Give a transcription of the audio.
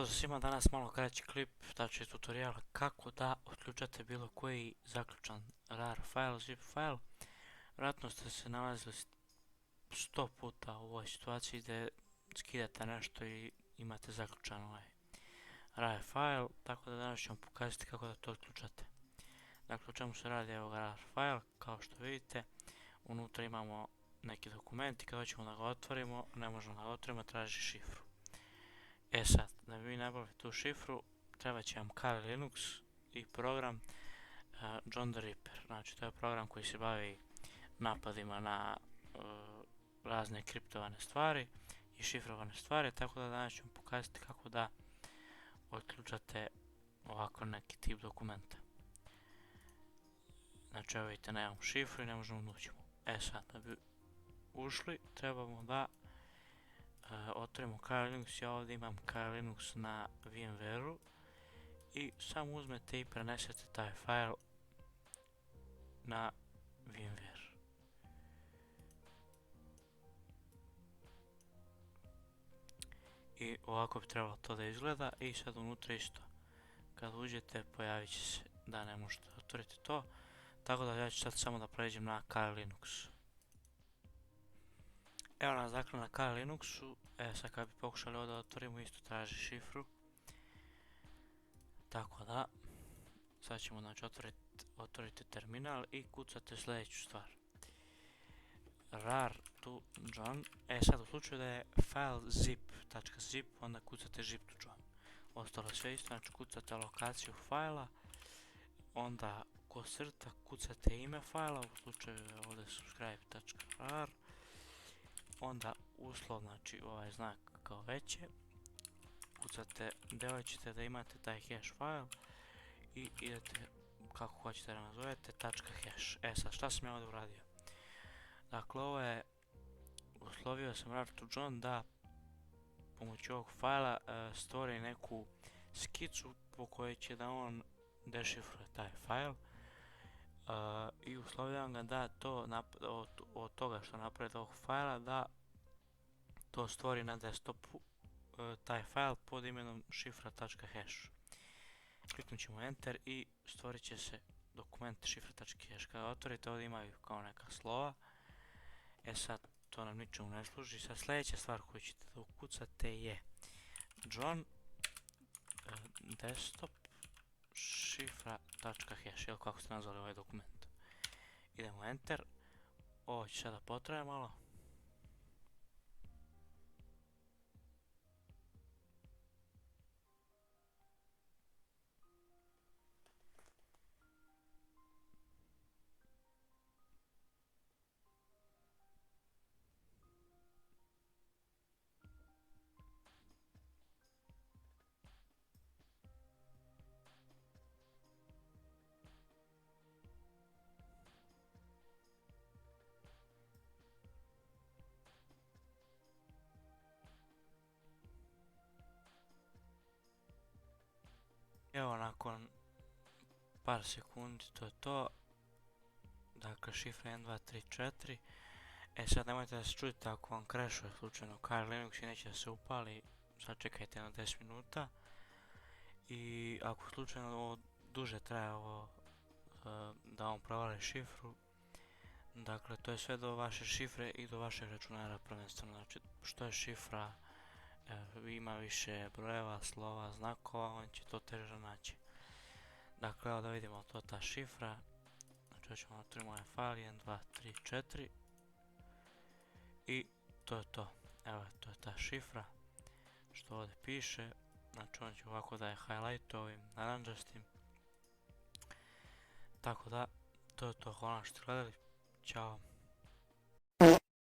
Pozdrav svima, danas malo kraći klip, znači tutorial kako da otključate bilo koji zaključan RAR file, zip file. Vjerojatno ste se nalazili 100 puta u ovoj situaciji gdje skidate nešto i imate zaključan ovaj RAR file, tako da danas ću vam pokazati kako da to otključate. Dakle, o čemu se radi, evo ga RAR file, kao što vidite, unutra imamo neki dokumenti, kada ćemo da ga otvorimo, ne možemo da ga otvorimo, traži šifru. E sad, da bi vi nabavili tu šifru, treba će vam Kali Linux i program John the Ripper. Znači, to je program koji se bavi napadima na razne kriptovane stvari i šifrovane stvari, tako da danas ću vam pokazati kako da otključate ovako neki tip dokumenta. Znači, evo vidite, nemamo šifru i ne možemo da uđemo. E sad, da bi ušli, trebamo da otvorimo Kali Linux. Ja ovdje imam Kali Linux na VMware-u i samo uzmete i prenesete taj file na VMware. I ovako bi trebalo to da izgleda i sad unutra isto. Kad uđete pojavit će se da ne možete otvoriti to, tako da ja ću sad samo da pređem na Kali Linux. Evo nas dakle na Kali Linuxu. Sad kad bi pokušali ovdje da otvorimo, isto traži šifru. Tako da, sad ćemo znači otvoriti terminal i kucate sljedeću stvar. rar to John. Sad u slučaju da je file zip.zip, onda kucate zip to John. Ostalo sve isto, znači kucate lokaciju fajla, onda kosrta kucate ime fajla, u slučaju je ovdje subscribe.rar. Onda uslov, znači ovaj znak kao veće, kucate gdje ćete da imate taj hash file i idete kako hoćete da nazovete .hash. Sad šta sam ja ovdje uradio? Dakle, ovo je, uslovio sam rar to John da pomoću ovog fajla stvori neku skicu po kojoj će da on dešifruje taj file. I uslovljam ga da to od toga što napravi ovog fajla da to stvori na desktopu taj file pod imenom šifra.hash. Kliknut ćemo enter i stvorit će se dokument šifra.hash. Kada otvorite, ovdje imaju kao neka slova. Sad to nam ničemu ne služi. Sad sljedeća stvar koju ćete da ukucate je John desktop šifra.hash, ili kako ste nazvali ovaj dokument. Idemo enter. Ovo će sada potraje malo. Evo, nakon par sekundi to je to. Dakle, šifra 1234. Sad nemojte da se čudite ako vam crashuje slučajno Kali Linux i neće da se upali, sačekajte na 10 minuta. I ako slučajno ovo duže traje ovo da vam provali šifru, dakle to je sve do vaše šifre i do vašeg računara prvenstveno. Znači, što je šifra, ima više brojeva, slova, znakova, on će to teže naći. Dakle, evo da vidimo, to je ta šifra. Znači, ćemo otvoriti ovaj file 1234 i to je to. Evo, to je ta šifra što ovdje piše. Znači, on će ovako da je highlight ovim naranđastim. Tako da, to je to. Hvala što ste gledali. Ćao.